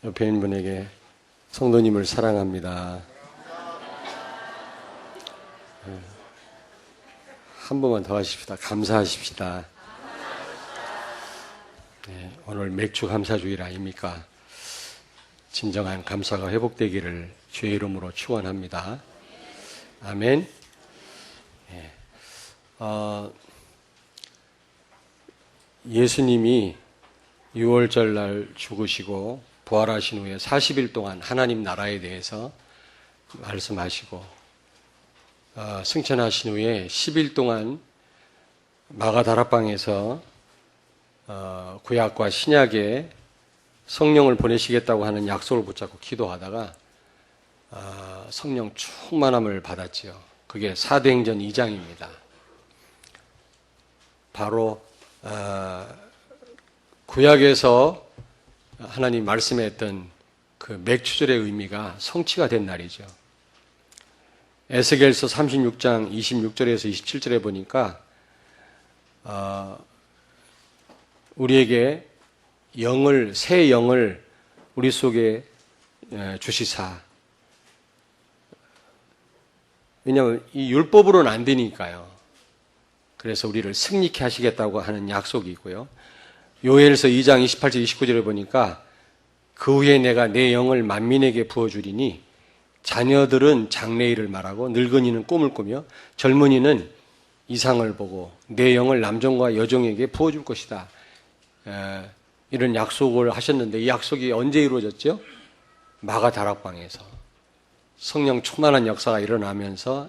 옆에 있는 분에게 성도님을 사랑합니다. 한 번만 더 하십시다. 감사하십시다. 네, 오늘 맥주 감사주일 아닙니까? 진정한 감사가 회복되기를 주의 이름으로 축원합니다. 아멘. 네. 예수님이 6월절 날 죽으시고 부활하신 후에 40일 동안 하나님 나라에 대해서 말씀하시고 승천하신 후에 10일 동안 마가다락방에서 구약과 신약에 성령을 보내시겠다고 하는 약속을 붙잡고 기도하다가 성령 충만함을 받았지요. 그게 사도행전 2장입니다. 바로 구약에서 하나님 말씀했던 그 맥주절의 의미가 성취가 된 날이죠. 에스겔서 36장 26절에서 27절에 보니까 우리에게 새 영을 우리 속에 주시사. 왜냐하면 이 율법으로는 안 되니까요. 그래서 우리를 승리케 하시겠다고 하는 약속이 있고요. 요엘서 2장 28절 29절에 보니까 그 후에 내가 내 영을 만민에게 부어주리니 자녀들은 장래일을 말하고 늙은이는 꿈을 꾸며 젊은이는 이상을 보고 내 영을 남종과 여종에게 부어줄 것이다. 이런 약속을 하셨는데 이 약속이 언제 이루어졌죠? 마가다락방에서 성령 충만한 역사가 일어나면서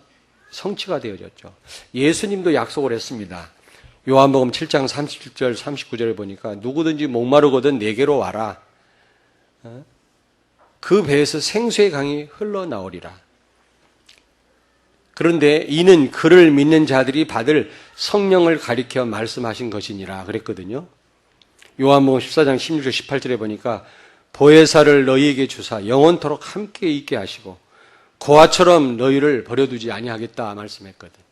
성취가 되어졌죠. 예수님도 약속을 했습니다. 요한복음 7장 37절 39절에 보니까 누구든지 목마르거든 내게로 와라. 그 배에서 생수의 강이 흘러나오리라. 그런데 이는 그를 믿는 자들이 받을 성령을 가리켜 말씀하신 것이니라 그랬거든요. 요한복음 14장 16절 18절에 보니까 보혜사를 너희에게 주사 영원토록 함께 있게 하시고 고아처럼 너희를 버려두지 아니하겠다 말씀했거든.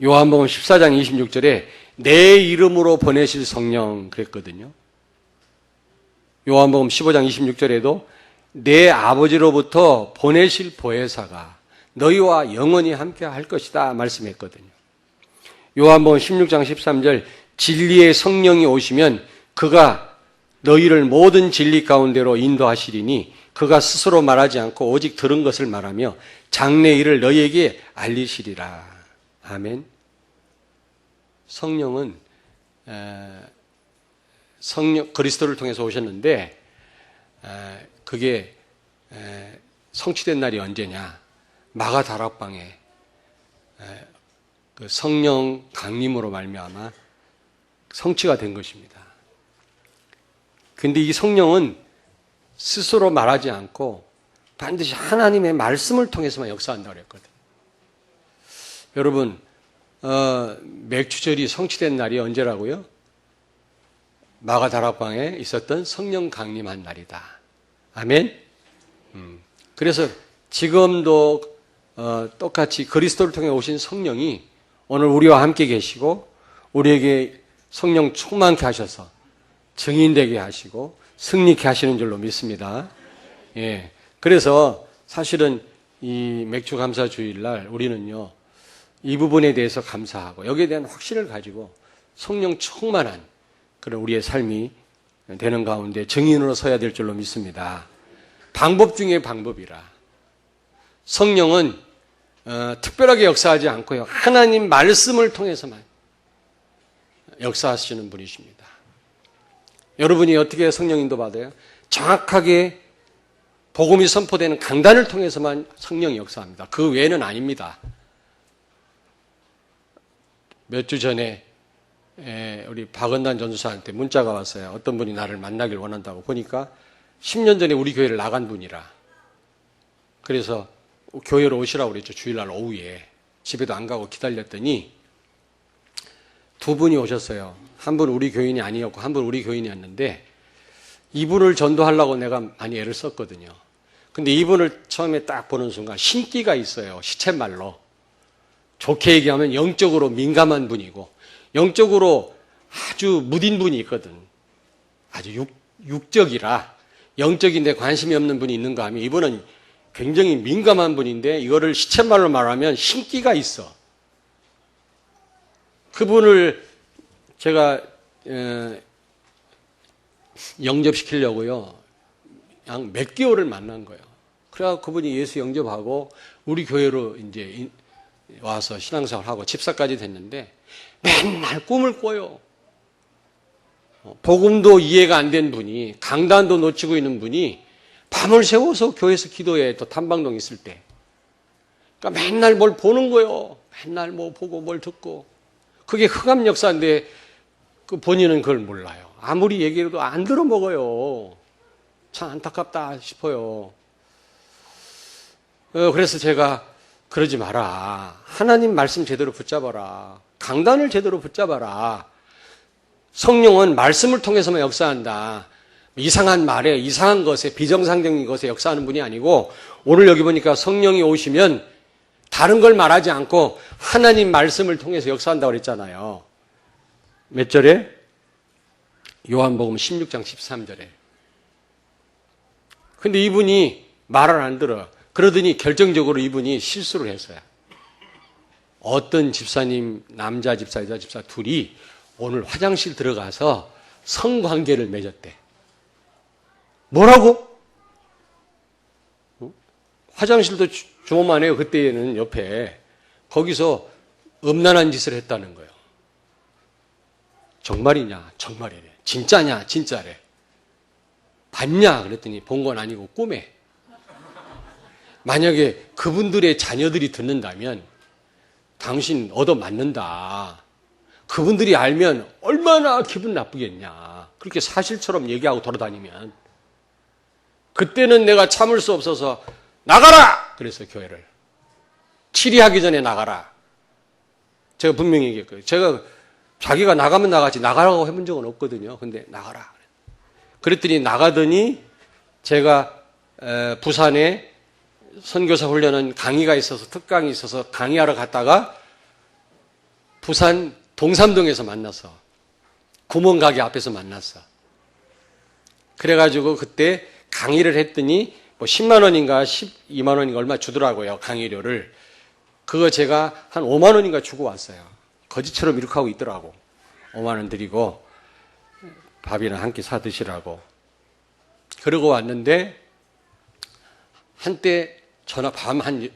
요한복음 14장 26절에 내 이름으로 보내실 성령 그랬거든요. 요한복음 15장 26절에도 내 아버지로부터 보내실 보혜사가 너희와 영원히 함께 할 것이다 말씀했거든요. 요한복음 16장 13절 진리의 성령이 오시면 그가 너희를 모든 진리 가운데로 인도하시리니 그가 스스로 말하지 않고 오직 들은 것을 말하며 장래 일을 너희에게 알리시리라. 아멘. 성령은 그리스도를 통해서 오셨는데 그게 성취된 날이 언제냐? 마가다락방에 그 성령 강림으로 말미암아 성취가 된 것입니다. 그런데 이 성령은 스스로 말하지 않고 반드시 하나님의 말씀을 통해서만 역사한다고 그랬거든요. 여러분, 맥주절이 성취된 날이 언제라고요? 마가다락방에 있었던 성령 강림한 날이다. 아멘? 그래서 지금도 똑같이 그리스도를 통해 오신 성령이 오늘 우리와 함께 계시고 우리에게 성령 충만케 하셔서 증인되게 하시고 승리케 하시는 줄로 믿습니다. 예. 그래서 사실은 이 맥주 감사 주일날 우리는요, 이 부분에 대해서 감사하고 여기에 대한 확신을 가지고 성령 충만한 그런 우리의 삶이 되는 가운데 증인으로 서야 될 줄로 믿습니다. 방법 중에 방법이라. 성령은 특별하게 역사하지 않고요, 하나님 말씀을 통해서만 역사하시는 분이십니다. 여러분이 어떻게 성령 인도 받아요? 정확하게 복음이 선포되는 강단을 통해서만 성령이 역사합니다. 그 외에는 아닙니다. 몇 주 전에 우리 박은단 전도사한테 문자가 왔어요. 어떤 분이 나를 만나길 원한다고. 보니까 10년 전에 우리 교회를 나간 분이라. 그래서 교회로 오시라고 그랬죠. 주일날 오후에. 집에도 안 가고 기다렸더니 두 분이 오셨어요. 한 분 우리 교인이 아니었고 한 분 우리 교인이었는데 이분을 전도하려고 내가 많이 애를 썼거든요. 근데 이분을 처음에 딱 보는 순간 신기가 있어요. 시쳇말로. 좋게 얘기하면 영적으로 민감한 분이고 영적으로 아주 무딘 분이 있거든. 아주 육적이라 영적인 데 관심이 없는 분이 있는가 하면 이분은 굉장히 민감한 분인데 이거를 시쳇말로 말하면 신기가 있어. 그분을 제가 영접시키려고요. 약 몇 개월을 만난 거예요. 그래서 그분이 예수 영접하고 우리 교회로 이제 와서 신앙생활 하고 집사까지 됐는데 맨날 꿈을 꿔요. 복음도 이해가 안 된 분이, 강단도 놓치고 있는 분이 밤을 새워서 교회에서 기도해. 또 탐방동 있을 때. 그러니까 맨날 뭘 보는 거예요. 맨날 뭐 보고 뭘 듣고. 그게 흑암 역사인데 그 본인은 그걸 몰라요. 아무리 얘기해도 안 들어먹어요. 참 안타깝다 싶어요. 그래서 제가 그러지 마라. 하나님 말씀 제대로 붙잡아라. 강단을 제대로 붙잡아라. 성령은 말씀을 통해서만 역사한다. 이상한 말에, 이상한 것에, 비정상적인 것에 역사하는 분이 아니고 오늘 여기 보니까 성령이 오시면 다른 걸 말하지 않고 하나님 말씀을 통해서 역사한다고 그랬잖아요. 몇 절에? 요한복음 16장 13절에. 근데 이분이 말을 안 들어. 그러더니 결정적으로 이분이 실수를 했어요. 어떤 집사님, 남자 집사, 여자 집사 둘이 오늘 화장실 들어가서 성관계를 맺었대. 뭐라고? 화장실도 주목만 해요. 그때는 옆에. 거기서 음란한 짓을 했다는 거예요. 정말이냐? 정말이래. 진짜냐? 진짜래. 봤냐? 그랬더니 본 건 아니고 꿈에. 만약에 그분들의 자녀들이 듣는다면 당신 얻어맞는다. 그분들이 알면 얼마나 기분 나쁘겠냐. 그렇게 사실처럼 얘기하고 돌아다니면. 그때는 내가 참을 수 없어서 나가라! 그래서 교회를. 치리하기 전에 나가라. 제가 분명히 얘기했고요. 제가 자기가 나가면 나가지 나가라고 해본 적은 없거든요. 근데 나가라. 그랬더니 나가더니 제가 부산에 선교사 훈련은 강의가 있어서 특강이 있어서 강의하러 갔다가 부산 동삼동에서 만났어. 구멍가게 앞에서 만났어. 그래가지고 그때 강의를 했더니 뭐 10만 원인가 12만 원인가 얼마 주더라고요. 강의료를. 그거 제가 한 5만 원인가 주고 왔어요. 거지처럼 이렇게 하고 있더라고. 5만 원 드리고 밥이나 한 끼 사 드시라고. 그러고 왔는데 한때 전화 밤 한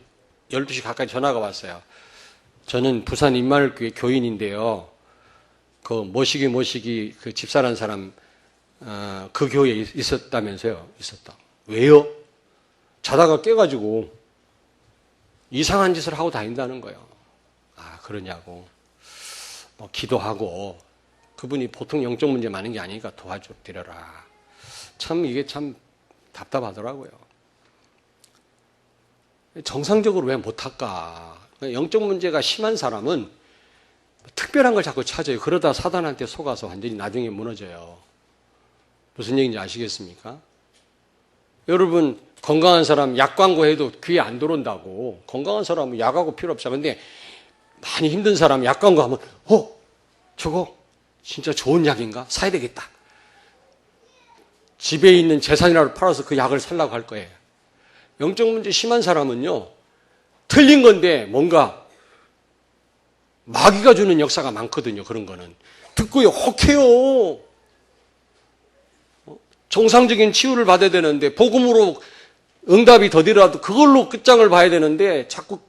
12시 가까이 전화가 왔어요. 저는 부산 임마을교회 교인인데요. 그 모시기 그 집사라는 사람 그 교회에 있었다면서요. 있었다. 왜요? 자다가 깨가지고 이상한 짓을 하고 다닌다는 거예요. 아, 그러냐고. 뭐 기도하고 그분이 보통 영적 문제 많은 게 아니니까 도와드려라. 참 이게 참 답답하더라고요. 정상적으로 왜 못할까? 영적 문제가 심한 사람은 특별한 걸 자꾸 찾아요. 그러다 사단한테 속아서 완전히 나중에 무너져요. 무슨 얘기인지 아시겠습니까? 여러분 건강한 사람 약 광고해도 귀에 안 들어온다고. 건강한 사람은 약하고 필요 없어. 근데 많이 힘든 사람 약 광고하면 저거 진짜 좋은 약인가? 사야 되겠다. 집에 있는 재산이라도 팔아서 그 약을 살라고 할 거예요. 영적 문제 심한 사람은요. 틀린 건데 뭔가 마귀가 주는 역사가 많거든요. 그런 거는. 듣고요. 혹해요. 정상적인 치유를 받아야 되는데 복음으로 응답이 더디라도 그걸로 끝장을 봐야 되는데 자꾸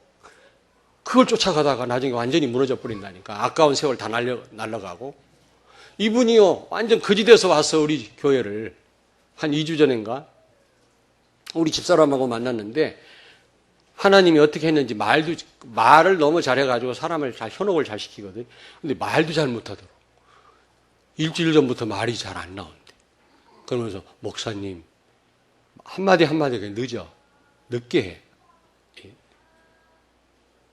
그걸 쫓아가다가 나중에 완전히 무너져 버린다니까. 아까운 세월 다 날라가고. 이분이요. 완전 거지돼서 와서 우리 교회를 한 2주 전인가 우리 집사람하고 만났는데 하나님이 어떻게 했는지 말을 너무 잘해가지고 사람을 잘 현혹을 잘 시키거든. 근데 말도 잘 못하더라고. 일주일 전부터 말이 잘 안 나온대. 그러면서 목사님 한마디가 늦게 해.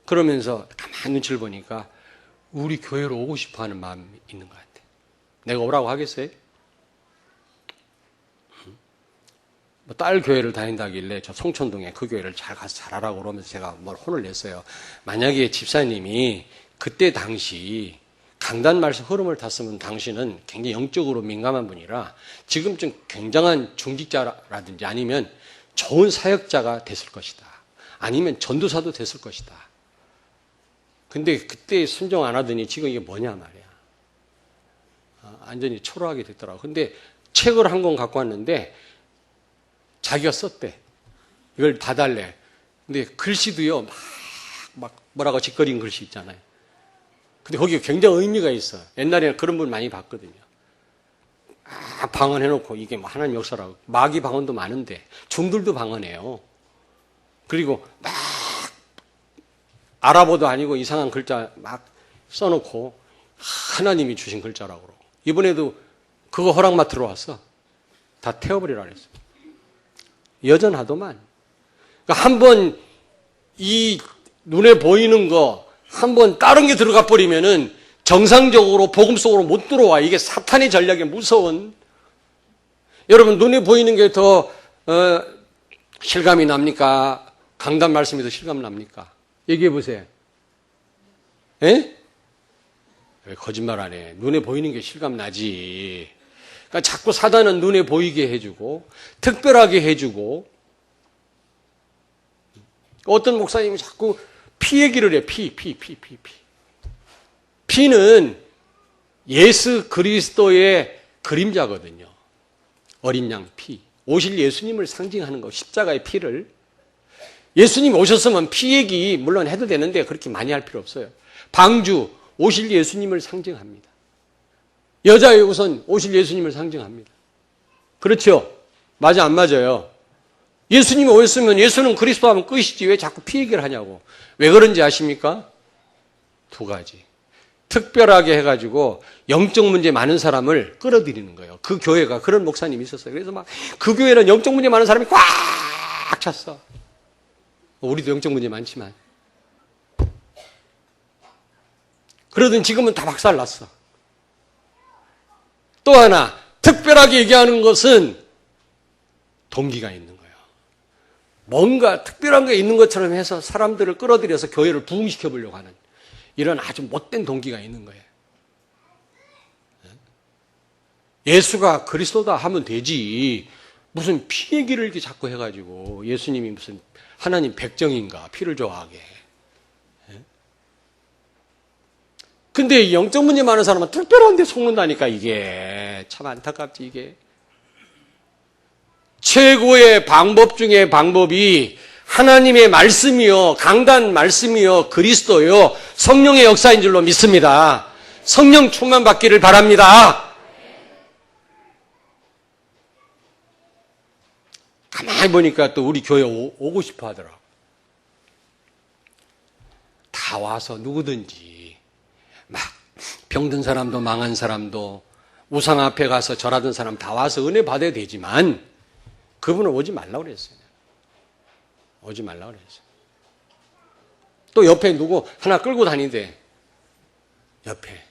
그러면서 가만히 눈치를 보니까 우리 교회로 오고 싶어하는 마음이 있는 것 같아. 내가 오라고 하겠어요? 딸 교회를 다닌다길래 저 송천동에 그 교회를 잘 가서 잘하라고 그러면서 제가 뭘 혼을 냈어요. 만약에 집사님이 그때 당시 강단 말씀 흐름을 탔으면 당신은 굉장히 영적으로 민감한 분이라 지금쯤 굉장한 중직자라든지 아니면 좋은 사역자가 됐을 것이다. 아니면 전도사도 됐을 것이다. 근데 그때 순종 안 하더니 지금 이게 뭐냐 말이야. 완전히 초라하게 됐더라고. 근데 책을 한 권 갖고 왔는데 자기가 썼대. 이걸 다 달래. 근데 글씨도요, 막 뭐라고 짓거린 글씨 있잖아요. 근데 거기에 굉장히 의미가 있어. 옛날에는 그런 분 많이 봤거든요. 방언해놓고 이게 뭐 하나님 역사라고. 마귀 방언도 많은데 중들도 방언해요. 그리고 막 아랍어도 아니고 이상한 글자 막 써놓고 하나님이 주신 글자라고 그러고. 이번에도 그거 허락 맡으러 왔어. 다 태워버리라 그랬어. 여전하더만. 그러니까 한번 이 눈에 보이는 거 한번 다른 게 들어가 버리면은 정상적으로 복음 속으로 못 들어와. 이게 사탄의 전략에 무서운. 여러분 눈에 보이는 게 더 실감이 납니까? 강단 말씀이 더 실감 납니까? 얘기해 보세요. 예? 왜 거짓말 안 해? 눈에 보이는 게 실감 나지. 그러니까 자꾸 사단은 눈에 보이게 해주고 특별하게 해주고 어떤 목사님이 자꾸 피 얘기를 해. 피. 피는 예수 그리스도의 그림자거든요. 어린 양 피. 오실 예수님을 상징하는 거. 십자가의 피를. 예수님 오셨으면 피 얘기 물론 해도 되는데 그렇게 많이 할 필요 없어요. 방주, 오실 예수님을 상징합니다. 여자의 옷은 오실 예수님을 상징합니다. 그렇죠? 맞아 안 맞아요? 예수님이 오셨으면 예수는 그리스도 하면 끝이지 왜 자꾸 피 얘기를 하냐고. 왜 그런지 아십니까? 두 가지. 특별하게 해가지고 영적 문제 많은 사람을 끌어들이는 거예요. 그 교회가 그런 목사님이 있었어요. 그래서 막 그 교회는 영적 문제 많은 사람이 꽉 찼어. 우리도 영적 문제 많지만. 그러더니 지금은 다 박살났어. 또 하나 특별하게 얘기하는 것은 동기가 있는 거예요. 뭔가 특별한 게 있는 것처럼 해서 사람들을 끌어들여서 교회를 부흥시켜 보려고 하는 이런 아주 못된 동기가 있는 거예요. 예수가 그리스도다 하면 되지. 무슨 피 얘기를 이렇게 자꾸 해가지고 예수님이 무슨 하나님 백정인가 피를 좋아하게. 근데 영적 문제 많은 사람은 특별한데 속는다니까 이게. 참 안타깝지 이게. 최고의 방법 중에 방법이 하나님의 말씀이요, 강단 말씀이요, 그리스도요, 성령의 역사인 줄로 믿습니다. 성령 충만 받기를 바랍니다. 가만히 보니까 또 우리 교회 오고 싶어 하더라고. 다 와서 누구든지 막 병든 사람도 망한 사람도 우상 앞에 가서 절하던 사람 다 와서 은혜 받아야 되지만 그분은 오지 말라고 그랬어요. 오지 말라고 그랬어요. 또 옆에 누구 하나 끌고 다니는데 옆에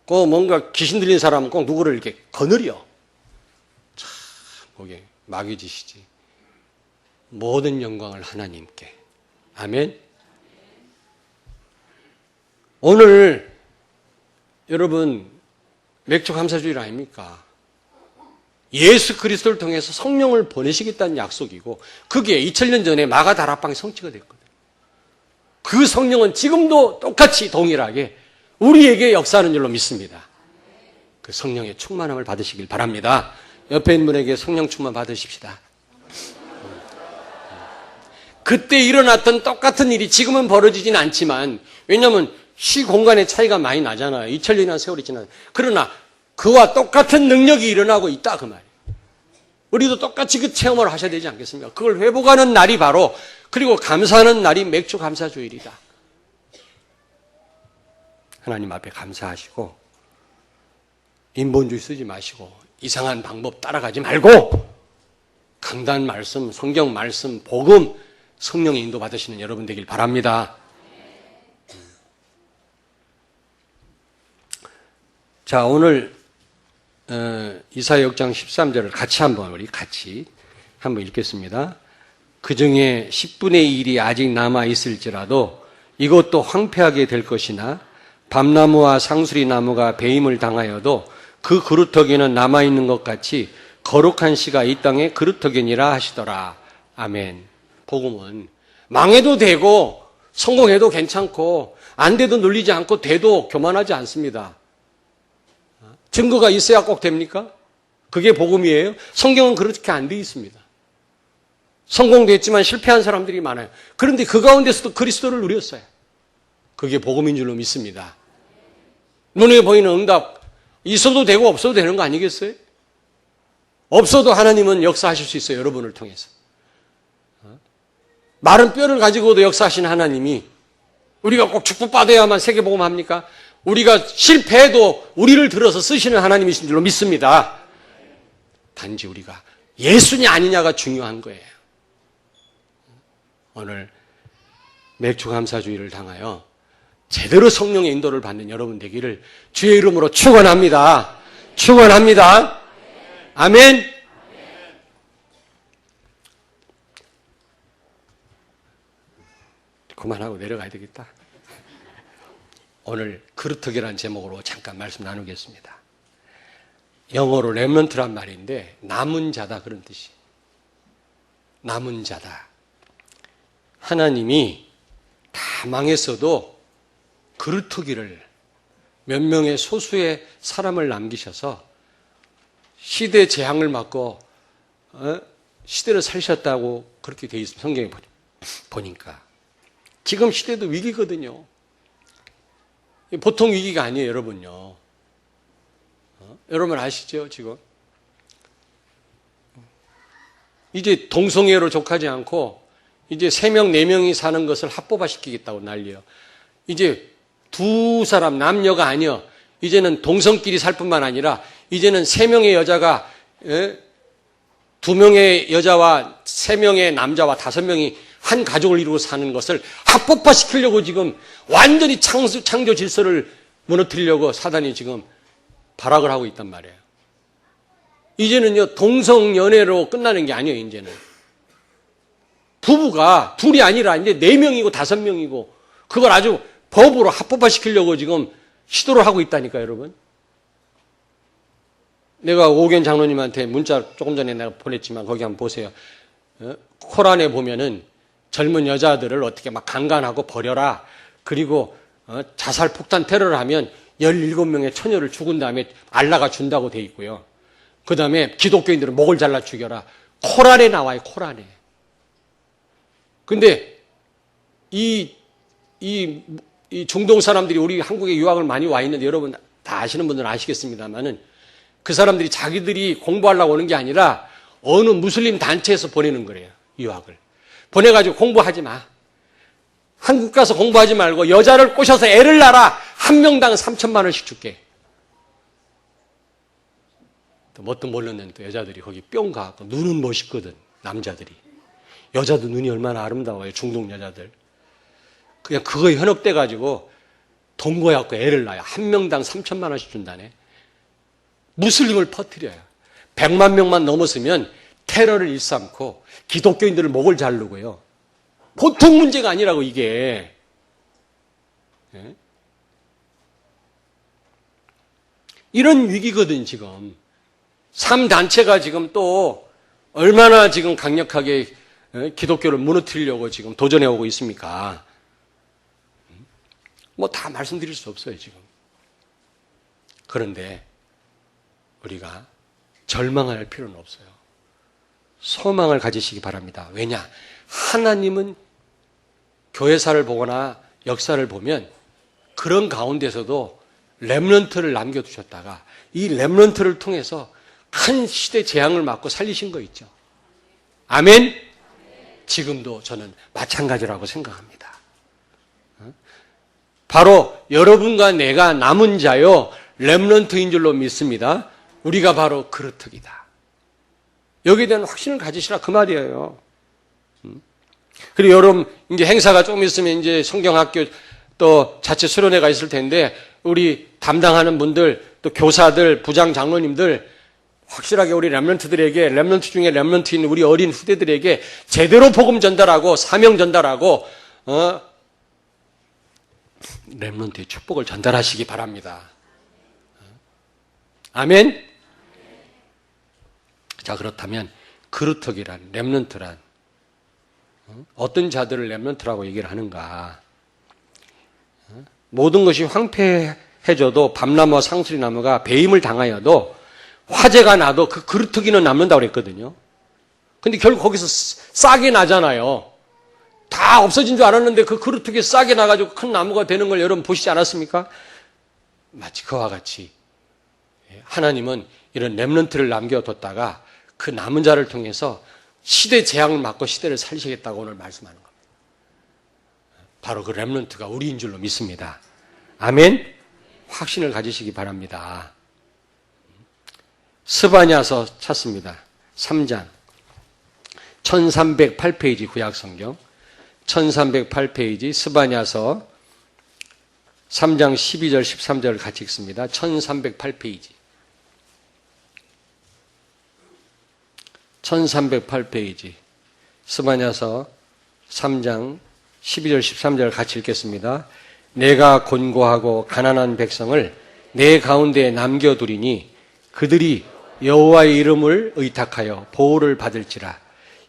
꼭 뭔가 귀신 들린 사람은 꼭 누구를 이렇게 거느려. 참 그게 마귀 짓이지. 모든 영광을 하나님께. 아멘. 오늘 여러분 맥주 감사주일 아닙니까? 예수 그리스도를 통해서 성령을 보내시겠다는 약속이고 그게 2000년 전에 마가다락방의 성취가 됐거든요. 그 성령은 지금도 똑같이 동일하게 우리에게 역사하는 줄로 믿습니다. 그 성령의 충만함을 받으시길 바랍니다. 옆에 있는 분에게 성령 충만 받으십시다. 그때 일어났던 똑같은 일이 지금은 벌어지진 않지만 왜냐하면 시 공간의 차이가 많이 나잖아요. 2000년이라는 세월이 지나요. 그러나 그와 똑같은 능력이 일어나고 있다 그 말이에요. 우리도 똑같이 그 체험을 하셔야 되지 않겠습니까? 그걸 회복하는 날이 바로 그리고 감사하는 날이 맥주 감사주일이다. 하나님 앞에 감사하시고 인본주의 쓰지 마시고 이상한 방법 따라가지 말고 강단 말씀, 성경 말씀, 복음, 성령의 인도 받으시는 여러분 되길 바랍니다. 자, 오늘 이사야 6장 13절을 우리 같이 한번 읽겠습니다. 그 중에 10분의 1이 아직 남아 있을지라도 이것도 황폐하게 될 것이나 밤나무와 상수리 나무가 배임을 당하여도 그 그루터기는 남아있는 것 같이 거룩한 씨가 이 땅에 그루터기니라 하시더라. 아멘. 복음은 망해도 되고 성공해도 괜찮고 안 돼도 눌리지 않고 돼도 교만하지 않습니다. 증거가 있어야 꼭 됩니까? 그게 복음이에요? 성경은 그렇게 안 돼 있습니다. 성공도 했지만 실패한 사람들이 많아요. 그런데 그 가운데서도 그리스도를 누렸어요. 그게 복음인 줄로 믿습니다. 눈에 보이는 응답 있어도 되고 없어도 되는 거 아니겠어요? 없어도 하나님은 역사하실 수 있어요. 여러분을 통해서. 마른 뼈를 가지고도 역사하신 하나님이 우리가 꼭 축복받아야만 세계복음 합니까? 우리가 실패해도 우리를 들어서 쓰시는 하나님이신 줄로 믿습니다. 단지 우리가 예수냐 아니냐가 중요한 거예요. 오늘 맥주감사주의를 당하여 제대로 성령의 인도를 받는 여러분 되기를 주의 이름으로 축원합니다. 축원합니다. 아멘. 그만하고 내려가야 되겠다. 오늘 그루터기라는 제목으로 잠깐 말씀 나누겠습니다. 영어로 렘넌트란 말인데 남은 자다 그런 뜻이에요. 남은 자다. 하나님이 다 망했어도 그루터기를 몇 명의 소수의 사람을 남기셔서 시대 재앙을 맞고 시대를 살리셨다고 그렇게 돼 있습니다. 성경에 보니까. 지금 시대도 위기거든요. 보통 위기가 아니에요, 여러분요. 여러분 아시죠, 지금? 이제 동성애로 족하지 않고 이제 3명, 4명이 사는 것을 합법화시키겠다고 난리예요. 이제 두 사람, 남녀가 아니요. 이제는 동성끼리 살 뿐만 아니라 이제는 3명의 여자가 2명의 여자와 3명의 남자와 5명이 한 가족을 이루고 사는 것을 합법화시키려고 지금 완전히 창조 질서를 무너뜨리려고 사단이 지금 발악을 하고 있단 말이에요. 이제는요, 동성연애로 끝나는 게 아니에요, 이제는. 부부가 둘이 아니라 이제 4명이고 5명이고 그걸 아주 법으로 합법화시키려고 지금 시도를 하고 있다니까요, 여러분. 내가 오견 장로님한테 문자 조금 전에 내가 보냈지만 거기 한번 보세요. 코란에 보면은 젊은 여자들을 어떻게 막 강간하고 버려라. 그리고 자살 폭탄 테러를 하면 17명의 처녀를 죽은 다음에 알라가 준다고 돼 있고요. 그 다음에 기독교인들은 목을 잘라 죽여라. 코란에 나와요, 코란에. 근데 이 중동 사람들이 우리 한국에 유학을 많이 와 있는데 여러분 다 아시는 분들은 아시겠습니다만은 그 사람들이 자기들이 공부하려고 오는 게 아니라 어느 무슬림 단체에서 보내는 거래요, 유학을. 보내가지고 공부하지 마. 한국 가서 공부하지 말고 여자를 꼬셔서 애를 낳아라. 한 명당 3천만 원씩 줄게. 또 뭣도 모르는 또 여자들이 거기 뿅 가고 눈은 멋있거든, 남자들이. 여자도 눈이 얼마나 아름다워요, 중동 여자들. 그냥 그거에 현혹돼가지고 동거해갖고 애를 낳아요. 한 명당 3천만 원씩 준다네. 무슬림을 퍼뜨려요. 100만 명만 넘었으면 테러를 일삼고 기독교인들을 목을 자르고요. 보통 문제가 아니라고 이게. 예? 이런 위기거든 지금. 3단체가 지금 또 얼마나 지금 강력하게 기독교를 무너뜨리려고 지금 도전해오고 있습니까? 뭐 다 말씀드릴 수 없어요 지금. 그런데 우리가 절망할 필요는 없어요. 소망을 가지시기 바랍니다. 왜냐? 하나님은 교회사를 보거나 역사를 보면 그런 가운데서도 렘넌트를 남겨두셨다가 이 렘넌트를 통해서 큰 시대 재앙을 맞고 살리신 거 있죠. 아멘? 지금도 저는 마찬가지라고 생각합니다. 바로 여러분과 내가 남은 자요 렘넌트인 줄로 믿습니다. 우리가 바로 그루터기다. 여기에 대한 확신을 가지시라 그 말이에요. 그리고 여러분 이제 행사가 조금 있으면 이제 성경학교 또 자체 수련회가 있을 텐데 우리 담당하는 분들 또 교사들 부장 장로님들 확실하게 우리 렘넌트들에게 렘넌트 중에 렘넌트인 우리 어린 후대들에게 제대로 복음 전달하고 사명 전달하고 렘넌트의 축복을 전달하시기 바랍니다. 아멘? 자, 그렇다면 그루터기란, 렘넌트란 어떤 자들을 렘넌트라고 얘기를 하는가? 모든 것이 황폐해져도 밤나무와 상수리나무가 배임을 당하여도 화재가 나도 그 그루터기는 남는다고 그랬거든요. 근데 결국 거기서 싹이 나잖아요. 다 없어진 줄 알았는데 그 그루터기 싹이 나가지고 큰 나무가 되는 걸 여러분 보시지 않았습니까? 마치 그와 같이 하나님은 이런 렘넌트를 남겨뒀다가 그 남은 자를 통해서 시대 재앙을 막고 시대를 살리시겠다고 오늘 말씀하는 겁니다. 바로 그 렘넌트가 우리인 줄로 믿습니다. 아멘? 확신을 가지시기 바랍니다. 스바냐서 찾습니다. 3장 1308페이지 구약성경 1308페이지 스바냐서 3장 12절 13절을 같이 읽습니다. 1308페이지 1308페이지 스바냐서 3장 12절 13절을 같이 읽겠습니다. 내가 곤고하고 가난한 백성을 내 가운데에 남겨두리니 그들이 여호와의 이름을 의탁하여 보호를 받을지라.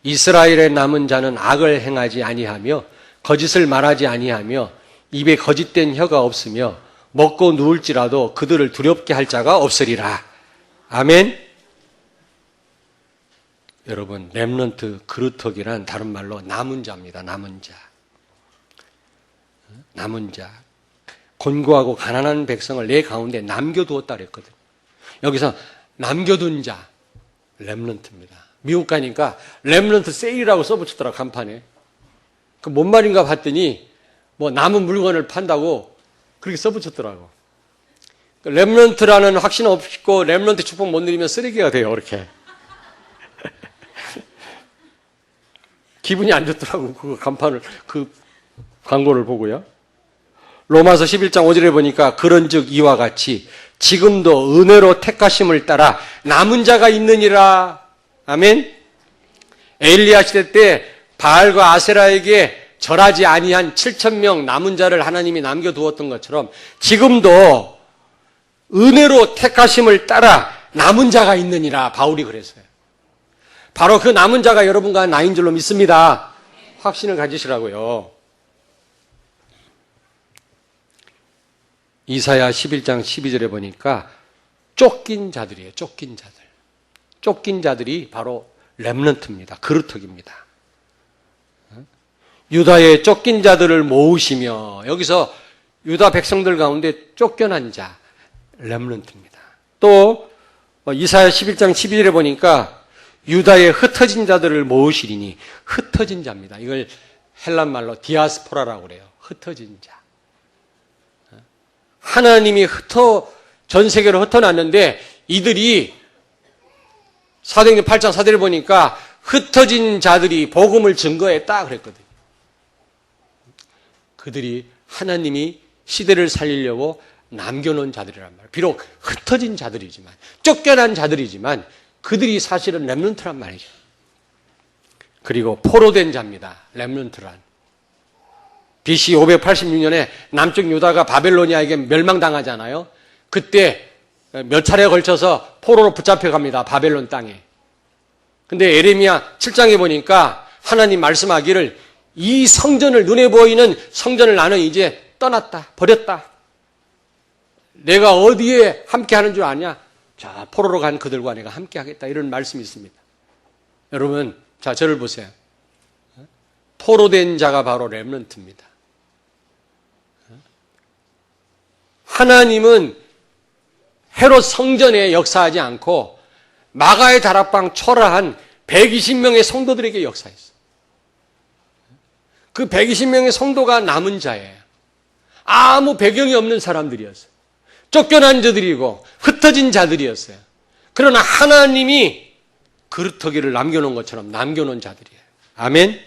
이스라엘의 남은 자는 악을 행하지 아니하며 거짓을 말하지 아니하며 입에 거짓된 혀가 없으며 먹고 누울지라도 그들을 두렵게 할 자가 없으리라. 아멘. 여러분, 렘넌트 그루터기란 다른 말로 남은 자입니다. 남은 자. 남은 자. 곤고하고 가난한 백성을 내 가운데 남겨두었다 그랬거든요. 여기서 남겨둔 자, 렘넌트입니다. 미국 가니까 렘넌트 세일이라고 써붙였더라, 간판에. 그 뭔 말인가 봤더니 뭐 남은 물건을 판다고 그렇게 써붙였더라고. 렘넌트라는 확신 없고 렘넌트 축복 못 누리면 쓰레기가 돼요, 이렇게. 기분이 안 좋더라고, 그 간판을, 그 광고를 보고요. 로마서 11장 5절에 보니까 그런즉 이와 같이 지금도 은혜로 택하심을 따라 남은 자가 있느니라. 아멘. 엘리야 시대 때 바알과 아세라에게 절하지 아니한 7,000명 남은 자를 하나님이 남겨두었던 것처럼 지금도 은혜로 택하심을 따라 남은 자가 있느니라. 바울이 그랬어요. 바로 그 남은 자가 여러분과 나인 줄로 믿습니다. 확신을 가지시라고요. 이사야 11장 12절에 보니까 쫓긴 자들이에요. 쫓긴 자들. 쫓긴 자들이 바로 렘넌트입니다. 그루터기입니다. 유다의 쫓긴 자들을 모으시며, 여기서 유다 백성들 가운데 쫓겨난 자, 렘넌트입니다. 또 이사야 11장 12절에 보니까 유다의 흩어진 자들을 모으시리니, 흩어진 자입니다. 이걸 헬란 말로 디아스포라라고 그래요. 흩어진 자. 하나님이 전 세계로 흩어놨는데 이들이 사도행전 8장 4절을 보니까 흩어진 자들이 복음을 증거했다 그랬거든요. 그들이 하나님이 시대를 살리려고 남겨놓은 자들이란 말이에요. 비록 흩어진 자들이지만, 쫓겨난 자들이지만 그들이 사실은 렘넌트란 말이죠. 그리고 포로된 자입니다. 렘넌트란. BC 586년에 남쪽 유다가 바벨로니아에게 멸망당하잖아요. 그때 몇 차례에 걸쳐서 포로로 붙잡혀 갑니다. 바벨론 땅에. 근데 에레미야 7장에 보니까 하나님 말씀하기를 이 성전을, 눈에 보이는 성전을 나는 이제 떠났다. 버렸다. 내가 어디에 함께 하는 줄 아냐? 자, 포로로 간 그들과 내가 함께 하겠다. 이런 말씀이 있습니다. 여러분, 자, 저를 보세요. 포로된 자가 바로 렘넌트입니다. 하나님은 헤롯 성전에 역사하지 않고 마가의 다락방 초라한 120명의 성도들에게 역사했어요. 그 120명의 성도가 남은 자예요. 아무 배경이 없는 사람들이었어요. 쫓겨난 자들이고 흩어진 자들이었어요. 그러나 하나님이 그루터기를 남겨놓은 것처럼 남겨놓은 자들이에요. 아멘.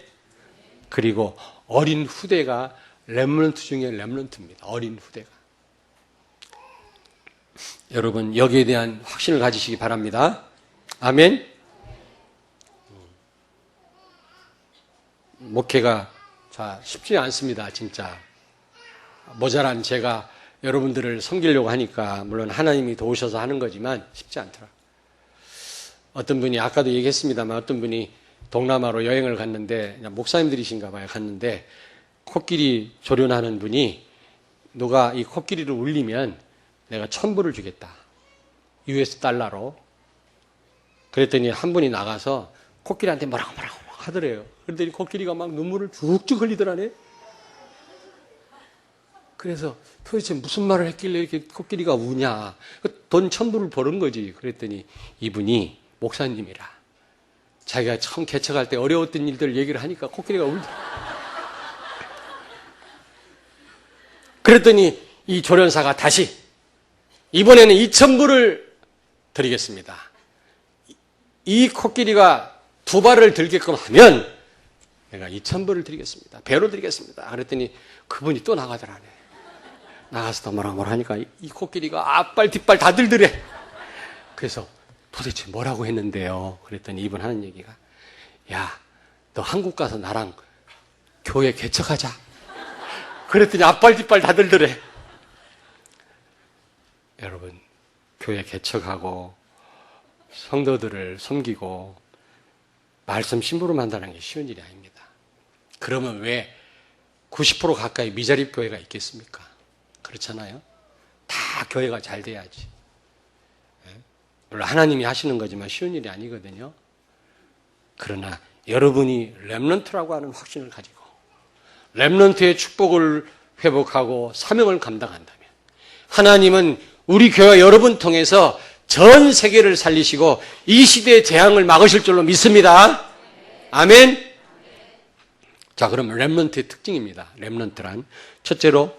그리고 어린 후대가 렘넌트 중에 렘넌트입니다. 어린 후대가. 여러분, 여기에 대한 확신을 가지시기 바랍니다. 아멘. 목회가 쉽지 않습니다. 진짜 모자란 제가 여러분들을 섬기려고 하니까 물론 하나님이 도우셔서 하는 거지만 쉽지 않더라. 어떤 분이 아까도 얘기했습니다만 어떤 분이 동남아로 여행을 갔는데 목사님들이신가 봐요. 갔는데 코끼리 조련하는 분이 누가 이 코끼리를 울리면 내가 1,000불을 주겠다. US 달러로. 그랬더니 한 분이 나가서 코끼리한테 뭐라고 하더래요. 그랬더니 코끼리가 막 눈물을 쭉쭉 흘리더라네. 그래서 도대체 무슨 말을 했길래 이렇게 코끼리가 우냐. 돈 1,000불을 버는 거지. 그랬더니 이분이 목사님이라. 자기가 처음 개척할 때 어려웠던 일들 얘기를 하니까 코끼리가 울더라. 그랬더니 이 조련사가 다시 이번에는 2,000불을 드리겠습니다. 이 코끼리가 2발을 들게끔 하면 내가 2,000불을 드리겠습니다. 배로 드리겠습니다. 그랬더니 그분이 또 나가더라네. 나가서 또 뭐라 하니까 이 코끼리가 앞발 뒷발 다 들더래. 그래서 도대체 뭐라고 했는데요? 그랬더니 이분 하는 얘기가 야, 너 한국 가서 나랑 교회 개척하자. 그랬더니 앞발 뒷발 다 들더래. 여러분, 교회 개척하고 성도들을 섬기고 말씀 심부름한다는 게 쉬운 일이 아닙니다. 그러면 왜 90% 가까이 미자립 교회가 있겠습니까? 그렇잖아요. 다 교회가 잘 돼야지. 물론 하나님이 하시는 거지만 쉬운 일이 아니거든요. 그러나 여러분이 렘넌트라고 하는 확신을 가지고 렘넌트의 축복을 회복하고 사명을 감당한다면 하나님은 우리 교회 여러분 통해서 전 세계를 살리시고 이 시대의 재앙을 막으실 줄로 믿습니다. 아멘. 자, 그러면 렘넌트의 특징입니다. 렘넌트란 첫째로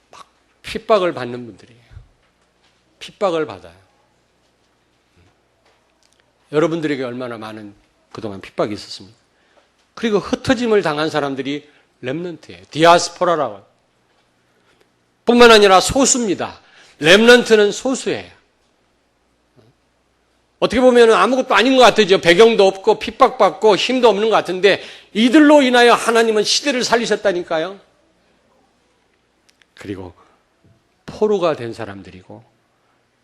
막 핍박을 받는 분들이에요. 핍박을 받아요. 여러분들에게 얼마나 많은 그동안 핍박이 있었습니까? 그리고 흩어짐을 당한 사람들이 렘넌트예요. 디아스포라라고. 뿐만 아니라 소수입니다. 렘넌트는 소수예요. 어떻게 보면 아무것도 아닌 것 같아요. 배경도 없고 핍박받고 힘도 없는 것 같은데 이들로 인하여 하나님은 시대를 살리셨다니까요. 그리고 포로가 된 사람들이고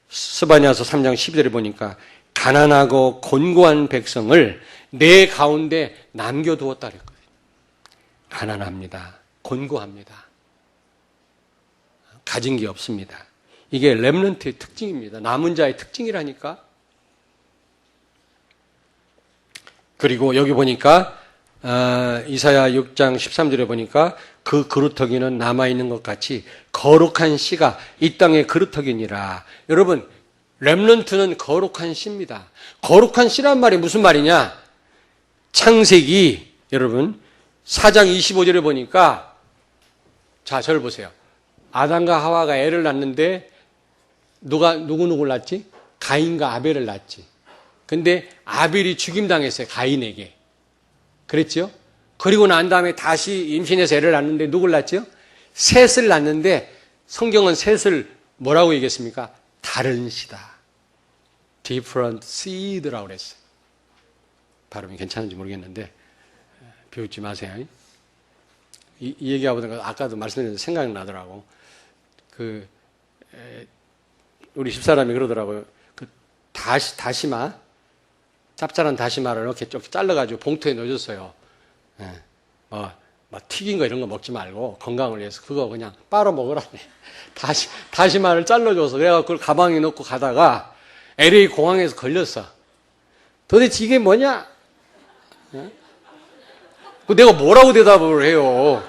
스바냐서 3장 12절에 보니까 가난하고 곤고한 백성을 내 가운데 남겨두었다 그랬거든요. 가난합니다. 곤고합니다. 가진 게 없습니다. 이게 렘넌트의 특징입니다. 남은 자의 특징이라니까. 그리고 여기 보니까 이사야 6장 13절에 보니까 그 그루터기는 남아있는 것 같이 거룩한 씨가 이 땅의 그루터기니라. 여러분, 렘넌트는 거룩한 씨입니다. 거룩한 씨란 말이 무슨 말이냐? 창세기 여러분 4장 25절에 보니까 자, 저를 보세요. 아담과 하와가 애를 낳는데 누구를 낳지? 가인과 아벨을 낳지. 근데 아벨이 죽임당했어요. 가인에게. 그랬죠? 그리고 난 다음에 다시 임신해서 애를 낳는데 누굴 낳죠? 셋을 낳는데 성경은 셋을 뭐라고 얘기했습니까? 다른 씨다. different seed라고 그랬어요. 발음이 괜찮은지 모르겠는데 비웃지 마세요. 이 얘기하고는 아까도 말씀드렸는데 생각이 나더라고. 우리 집사람이 그러더라고요. 다시마, 짭짤한 다시마를 이렇게 쭉 잘라가지고 봉투에 넣어줬어요. 튀긴 거 이런 거 먹지 말고 건강을 위해서 그거 그냥 빨아 먹으라네. 다시마를 잘라줘서 내가 그걸 가방에 넣고 가다가 LA 공항에서 걸렸어. 도대체 이게 뭐냐? 내가 뭐라고 대답을 해요?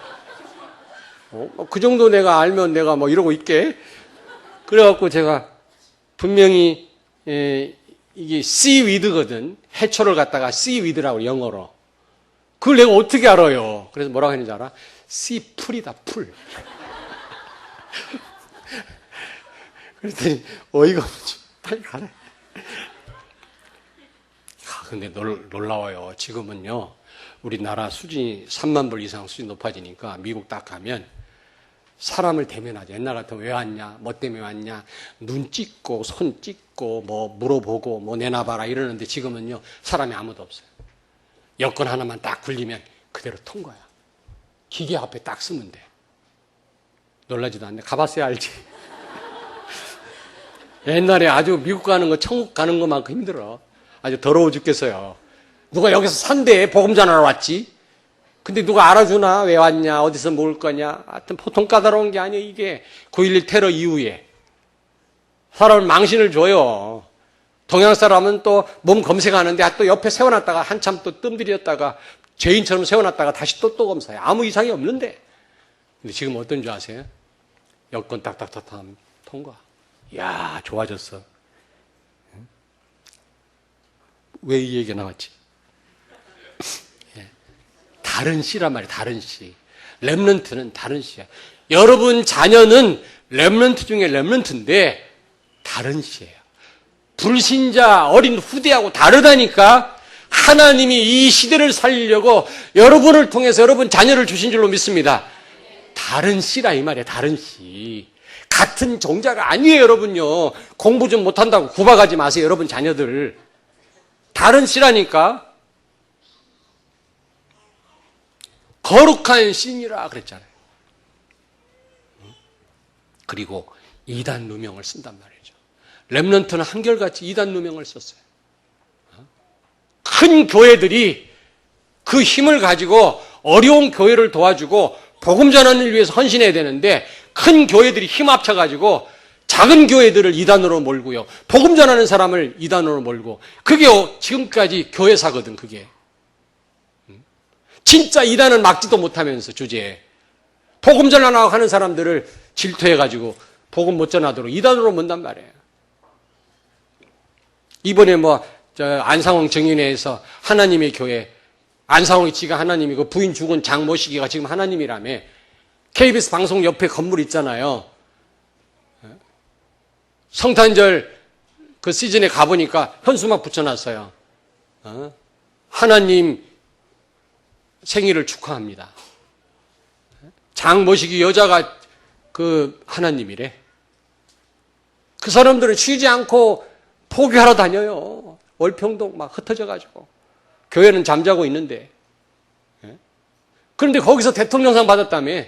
그 정도 내가 알면 내가 뭐 이러고 있게. 그래갖고 제가 분명히 이게 seaweed거든. 해초를 갖다가 seaweed라고 영어로. 그걸 내가 어떻게 알아요? 그래서 뭐라고 했는지 알아? 씨풀이다, 풀. 그랬더니 어이가 없지. 빨리 가래. 근데 놀라워요. 지금은요. 우리나라 수준이 3만 불 이상 수준이 높아지니까 미국 딱 가면 사람을 대면하죠. 옛날 같으면 왜 왔냐, 뭐 때문에 왔냐, 눈 찍고 손 찍고 뭐 물어보고 뭐 내놔봐라 이러는데 지금은요 사람이 아무도 없어요. 여권 하나만 딱 굴리면 그대로 통과야. 기계 앞에 딱 쓰면 돼. 놀라지도 않네. 가봤어야 알지. 옛날에 아주 미국 가는 거, 천국 가는 것만큼 힘들어. 아주 더러워 죽겠어요. 누가 여기서 산대에 복음 전하러 왔지? 근데 누가 알아주나? 왜 왔냐? 어디서 먹을 거냐? 하여튼 보통 까다로운 게 아니에요, 이게. 9.11 테러 이후에. 사람을 망신을 줘요. 동양 사람은 또 몸 검색하는데 또 옆에 세워놨다가 한참 또 뜸들였다가 죄인처럼 세워놨다가 다시 또 검사해. 아무 이상이 없는데. 근데 지금 어떤 줄 아세요? 여권 딱딱딱딱 하면 통과. 이야, 좋아졌어. 왜 이 얘기가 나왔지? 다른 씨란 말이에요. 다른 씨. 렘넌트는 다른 씨야. 여러분 자녀는 렘넌트 중에 렘넌트인데 다른 씨예요. 불신자 어린 후대하고 다르다니까. 하나님이 이 시대를 살리려고 여러분을 통해서 여러분 자녀를 주신 줄로 믿습니다. 다른 씨라 이 말이에요. 다른 씨. 같은 종자가 아니에요, 여러분요. 공부 좀 못한다고 구박하지 마세요, 여러분 자녀들. 다른 씨라니까. 거룩한 씨니라 그랬잖아요. 그리고 이단 누명을 쓴단 말이죠. 렘넌트는 한결같이 이단 누명을 썼어요. 큰 교회들이 그 힘을 가지고 어려운 교회를 도와주고 복음 전하는 일 위해서 헌신해야 되는데 큰 교회들이 힘 합쳐가지고 작은 교회들을 이단으로 몰고요. 복음 전하는 사람을 이단으로 몰고. 그게 지금까지 교회사거든, 그게. 진짜 이단은 막지도 못하면서 주제에. 복음 전하라고 하는 사람들을 질투해가지고 복음 못 전하도록 이단으로 문단 말이에요. 이번에 안상홍 정인회에서 하나님의 교회, 안상홍이 지가 하나님이고 부인 죽은 장 모시기가 지금 하나님이라며. KBS 방송 옆에 건물 있잖아요. 성탄절 그 시즌에 가보니까 현수막 붙여놨어요. 하나님 생일을 축하합니다. 장 모시기 여자가 그 하나님이래. 그 사람들은 쉬지 않고 포교하러 다녀요. 월평동 막 흩어져가지고. 교회는 잠자고 있는데. 그런데 거기서 대통령상 받았다며.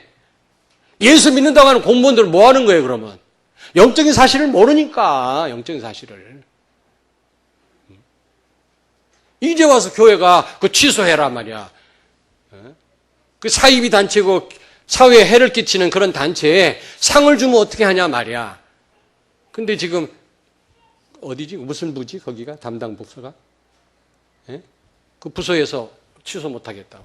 예수 믿는다고 하는 공무원들은 뭐 하는 거예요, 그러면? 영적인 사실을 모르니까, 영적인 사실을. 이제 와서 교회가 그 취소해라 말이야. 그 사이비 단체고 사회에 해를 끼치는 그런 단체에 상을 주면 어떻게 하냐 말이야. 근데 지금 어디지? 무슨 부지? 거기가? 담당 부서가? 그 부서에서 취소 못 하겠다고.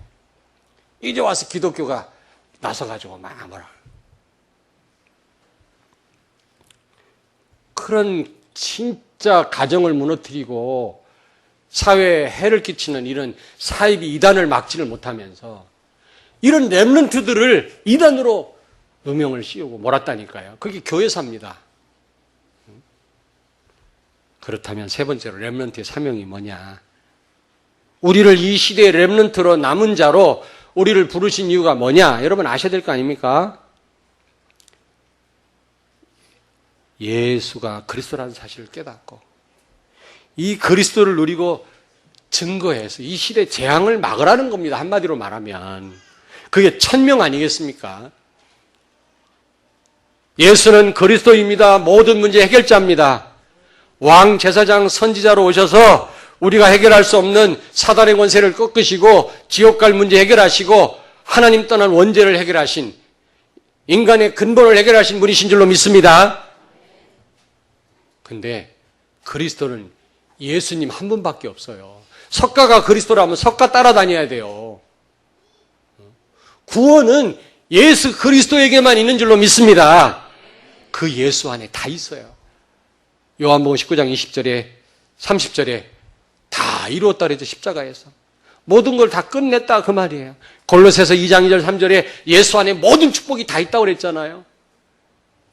이제 와서 기독교가 나서가지고 막 뭐라. 그런 진짜 가정을 무너뜨리고 사회에 해를 끼치는 이런 사이비 이단을 막지를 못하면서 이런 렘넌트들을 이단으로 누명을 씌우고 몰았다니까요. 그게 교회사입니다. 그렇다면 세 번째로 렘넌트의 사명이 뭐냐? 우리를 이 시대의 렘넌트로 남은 자로 우리를 부르신 이유가 뭐냐? 여러분 아셔야 될 거 아닙니까? 예수가 그리스도라는 사실을 깨닫고 이 그리스도를 누리고 증거해서 이 시대의 재앙을 막으라는 겁니다. 한마디로 말하면. 그게 천명 아니겠습니까? 예수는 그리스도입니다. 모든 문제 해결자입니다. 왕, 제사장, 선지자로 오셔서 우리가 해결할 수 없는 사단의 권세를 꺾으시고 지옥 갈 문제 해결하시고 하나님 떠난 원죄를 해결하신 인간의 근본을 해결하신 분이신 줄로 믿습니다. 근데 그리스도는 예수님 한 분밖에 없어요. 석가가 그리스도라면 석가 따라다녀야 돼요. 구원은 예수 그리스도에게만 있는 줄로 믿습니다. 그 예수 안에 다 있어요. 요한복음 19장 20절에 30절에 다 이루었다 그랬죠. 십자가에서. 모든 걸 다 끝냈다 그 말이에요. 골로새서 2장 2절 3절에 예수 안에 모든 축복이 다 있다고 그랬잖아요.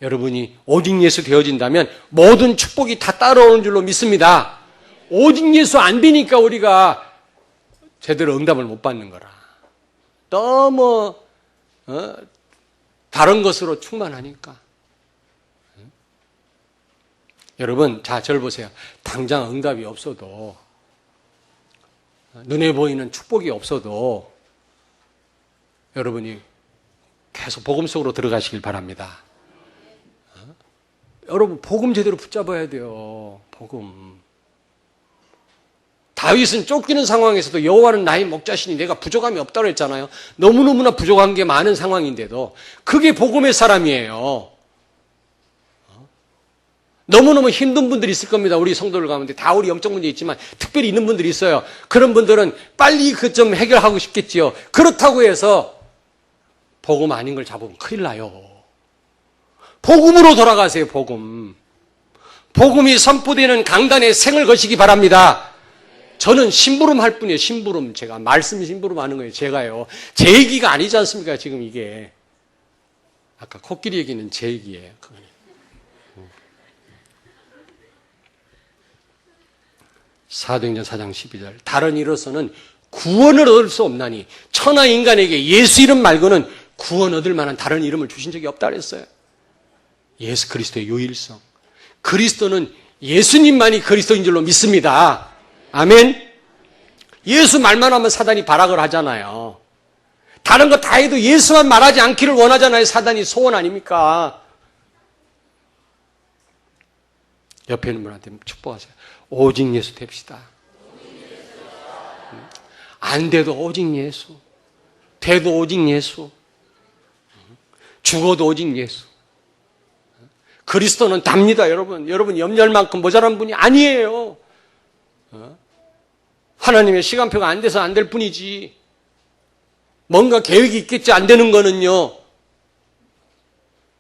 여러분이 오직 예수 되어진다면 모든 축복이 다 따라오는 줄로 믿습니다. 오직 예수 안 되니까 우리가 제대로 응답을 못 받는 거라. 너무 다른 것으로 충만하니까. 여러분, 자, 저를 보세요. 당장 응답이 없어도 눈에 보이는 축복이 없어도 여러분이 계속 복음 속으로 들어가시길 바랍니다. 여러분, 복음 제대로 붙잡아야 돼요. 복음. 다윗은 쫓기는 상황에서도 여호와는 나의 목자시니 내가 부족함이 없다고 했잖아요. 너무너무나 부족한 게 많은 상황인데도 그게 복음의 사람이에요. 너무너무 힘든 분들이 있을 겁니다. 우리 성도들 가운데 다 우리 영적 문제 있지만 특별히 있는 분들이 있어요. 그런 분들은 빨리 그 점 해결하고 싶겠지요. 그렇다고 해서 복음 아닌 걸 잡으면 큰일 나요. 복음으로 돌아가세요. 복음. 복음이 선포되는 강단에 생을 거시기 바랍니다. 저는 심부름 할 뿐이에요. 심부름. 제가 말씀 심부름 하는 거예요. 제가요. 제 얘기가 아니지 않습니까? 지금 이게. 아까 코끼리 얘기는 제 얘기예요. 사도행전 4장 12절. 다른 이로서는 구원을 얻을 수 없나니 천하 인간에게 예수 이름 말고는 구원 얻을 만한 다른 이름을 주신 적이 없다 그랬어요. 예수 그리스도의 유일성. 그리스도는 예수님만이 그리스도인 줄로 믿습니다. 아멘. 예수 말만 하면 사단이 발악을 하잖아요. 다른 거 다 해도 예수만 말하지 않기를 원하잖아요. 사단이 소원 아닙니까? 옆에 있는 분한테 축복하세요. 오직 예수 됩시다. 안 돼도 오직 예수. 돼도 오직 예수. 죽어도 오직 예수. 그리스도는 답니다, 여러분. 여러분 염려할 만큼 모자란 분이 아니에요. 하나님의 시간표가 안 돼서 안 될 뿐이지. 뭔가 계획이 있겠지. 안 되는 거는요.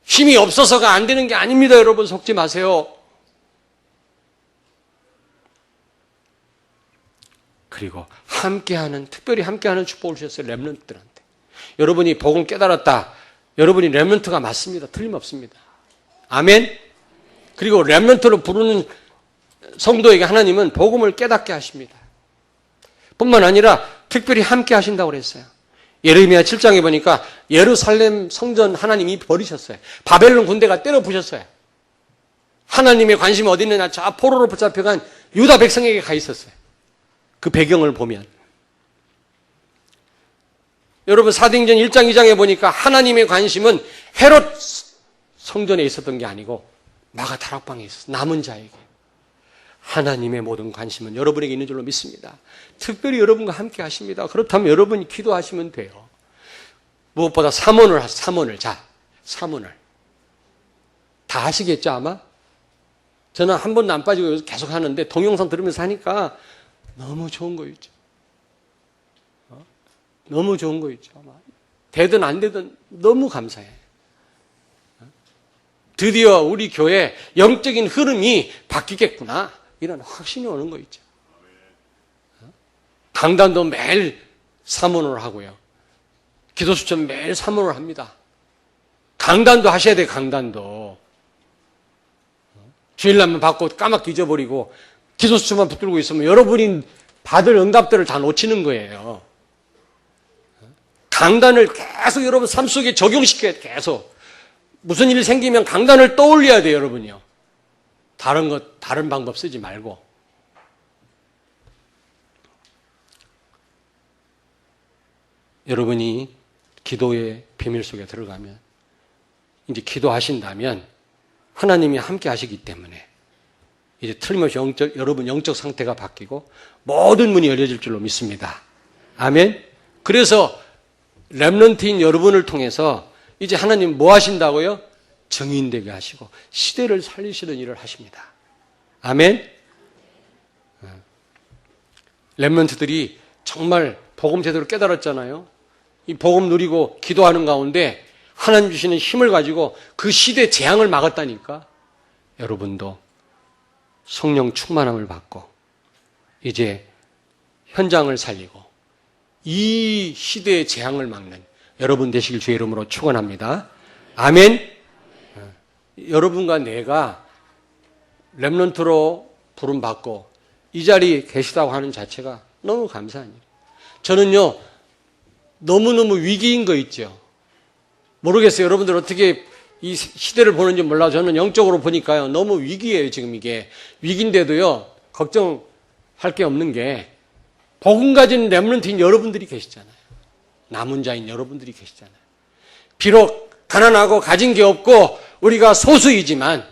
힘이 없어서가 안 되는 게 아닙니다, 여러분. 속지 마세요. 그리고 함께하는, 특별히 함께하는 축복을 주셨어요. 렘넌트들한테. 여러분이 복음 깨달았다. 여러분이 렘넌트가 맞습니다. 틀림없습니다. 아멘. 그리고 렘넌트로 부르는 성도에게 하나님은 복음을 깨닫게 하십니다. 뿐만 아니라 특별히 함께 하신다고 그랬어요. 예레미야 7장에 보니까 예루살렘 성전 하나님이 버리셨어요. 바벨론 군대가 때려 부셨어요. 하나님의 관심이 어디 있느냐? 저 포로로 붙잡혀간 유다 백성에게 가 있었어요. 그 배경을 보면. 여러분 사도행전 1장 2장에 보니까 하나님의 관심은 헤롯 성전에 있었던 게 아니고 마가 다락방에 있었어요. 남은 자에게. 하나님의 모든 관심은 여러분에게 있는 줄로 믿습니다. 특별히 여러분과 함께 하십니다. 그렇다면 여러분이 기도하시면 돼요. 무엇보다 삼원을 하세요. 삼원을. 자, 삼원을. 다 하시겠죠 아마? 저는 한 번도 안 빠지고 계속 하는데 동영상 들으면서 하니까 너무 좋은 거 있죠. 너무 좋은 거 있죠. 아마. 되든 안 되든 너무 감사해. 드디어 우리 교회 영적인 흐름이 바뀌겠구나. 이런 확신이 오는 거 있죠. 강단도 매일 사문을 하고요. 기도수천 매일 사문을 합니다. 강단도 하셔야 돼요. 강단도. 주일날만 받고 까맣게 잊어버리고 기도수천만 붙들고 있으면 여러분이 받을 응답들을 다 놓치는 거예요. 강단을 계속 여러분 삶 속에 적용시켜야 돼요. 계속. 무슨 일이 생기면 강단을 떠올려야 돼요, 여러분이요. 다른 방법 쓰지 말고. 여러분이 기도의 비밀 속에 들어가면, 이제 기도하신다면, 하나님이 함께 하시기 때문에, 이제 틀림없이 여러분 영적 상태가 바뀌고, 모든 문이 열려질 줄로 믿습니다. 아멘? 그래서, 렘넌트인 여러분을 통해서, 이제 하나님 뭐 하신다고요? 증인되게 하시고 시대를 살리시는 일을 하십니다. 아멘. 렘넌트들이 정말 복음 제대로 깨달았잖아요. 이 복음 누리고 기도하는 가운데 하나님 주시는 힘을 가지고 그 시대 재앙을 막았다니까. 여러분도 성령 충만함을 받고 이제 현장을 살리고 이 시대의 재앙을 막는 여러분 되시길 주의 이름으로 축원합니다. 아멘. 여러분과 내가 렘넌트로 부름받고 이 자리에 계시다고 하는 자체가 너무 감사한 일이에요. 저는요 너무너무 위기인 거 있죠. 모르겠어요. 여러분들 어떻게 이 시대를 보는지 몰라도 저는 영적으로 보니까요 너무 위기예요. 지금 이게 위기인데도요 걱정할 게 없는 게 복음 가진 렘넌트인 여러분들이 계시잖아요. 남은 자인 여러분들이 계시잖아요. 비록 가난하고 가진 게 없고 우리가 소수이지만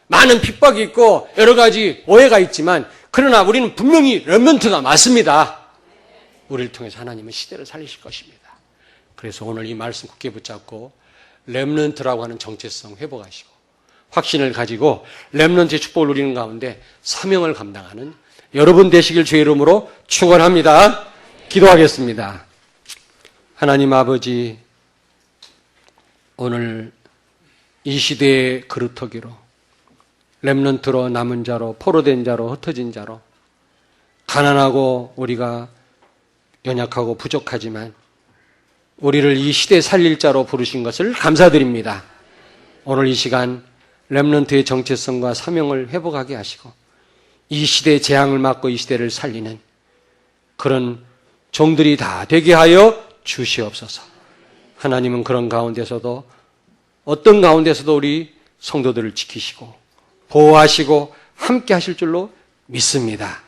많은 핍박이 있고 여러 가지 오해가 있지만 그러나 우리는 분명히 렘넌트가 맞습니다. 우리를 통해서 하나님은 시대를 살리실 것입니다. 그래서 오늘 이 말씀 굳게 붙잡고 렘넌트라고 하는 정체성 회복하시고 확신을 가지고 렘넌트의 축복을 누리는 가운데 사명을 감당하는 여러분 되시길 주의 이름으로 축원합니다. 기도하겠습니다. 하나님 아버지, 오늘 이 시대의 그루터기로 렘넌트로 남은 자로 포로된 자로 흩어진 자로 가난하고 우리가 연약하고 부족하지만 우리를 이 시대에 살릴 자로 부르신 것을 감사드립니다. 오늘 이 시간 렘넌트의 정체성과 사명을 회복하게 하시고 이 시대의 재앙을 막고 이 시대를 살리는 그런 종들이 다 되게 하여 주시옵소서. 하나님은 그런 가운데서도 어떤 가운데서도 우리 성도들을 지키시고 보호하시고 함께 하실 줄로 믿습니다.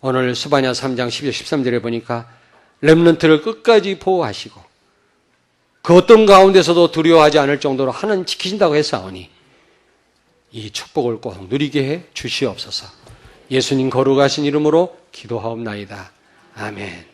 오늘 스바냐 3장 12절 13절에 보니까 렘넌트를 끝까지 보호하시고 그 어떤 가운데서도 두려워하지 않을 정도로 하나님 지키신다고 했사오니 이 축복을 꼭 누리게 해 주시옵소서. 예수님 거룩하신 이름으로 기도하옵나이다. 아멘.